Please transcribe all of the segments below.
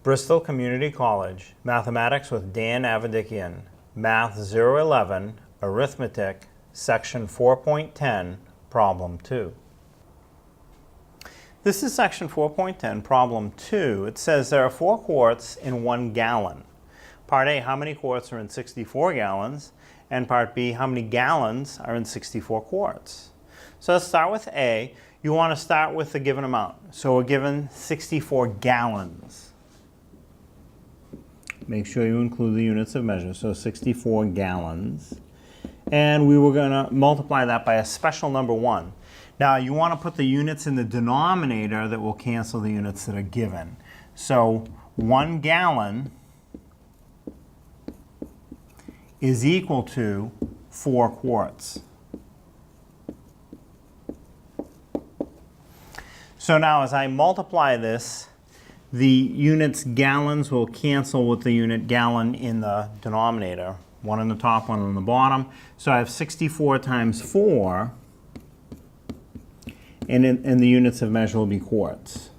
Bristol Community College, Mathematics with Dan Avedikian, Math 011, Arithmetic, Section 4.10, Problem 2. This is Section 4.10, Problem 2. It says there are 4 quarts in 1 gallon. Part A, how many quarts are in 64 gallons? And Part B, how many gallons are in 64 quarts? So let's start with A. You want to start with the given amount. So we're given 64 gallons. Make sure you include the units of measure. So 64 gallons. And we were going to multiply that by a special number 1. Now you want to put the units in the denominator that will cancel the units that are given. So 1 gallon is equal to 4 quarts. So now as I multiply this, the units gallons will cancel with the unit gallon in the denominator. One on the top, one on the bottom. So I have 64 times 4, and the units of measure will be quarts.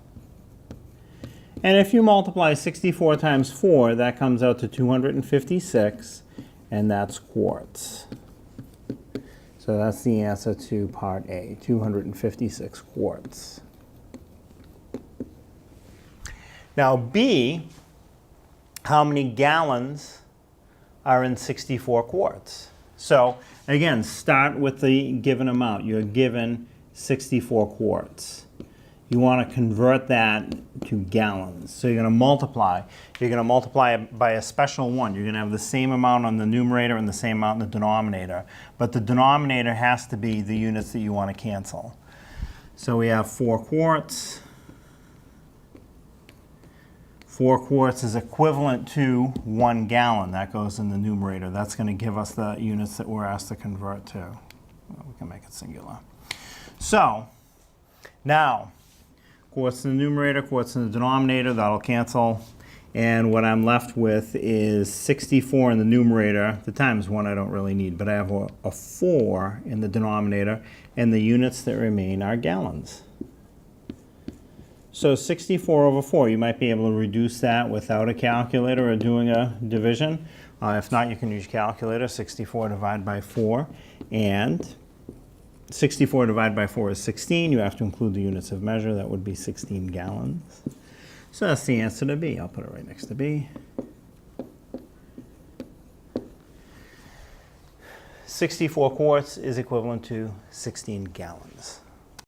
And if you multiply 64 times 4, that comes out to 256, and that's quarts. So that's the answer to Part A, 256 quarts. Now B, how many gallons are in 64 quarts? So again, start with the given amount. You're given 64 quarts. You want to convert that to gallons. So you're going to multiply. You're going to multiply it by a special 1. You're going to have the same amount on the numerator and the same amount in the denominator. But the denominator has to be the units that you want to cancel. So we have 4 quarts. 4 quarts is equivalent to 1 gallon. That goes in the numerator. That's going to give us the units that we're asked to convert to. Well, we can make it singular. So now, quarts in the numerator, quarts in the denominator, that'll cancel. And what I'm left with is 64 in the numerator. The times 1 I don't really need, but I have a 4 in the denominator, and the units that remain are gallons. So 64 over 4, you might be able to reduce that without a calculator or doing a division. If not, you can use calculator. 64 divided by 4. And 64 divided by 4 is 16. You have to include the units of measure. That would be 16 gallons. So that's the answer to B. I'll put it right next to B. 64 quarts is equivalent to 16 gallons.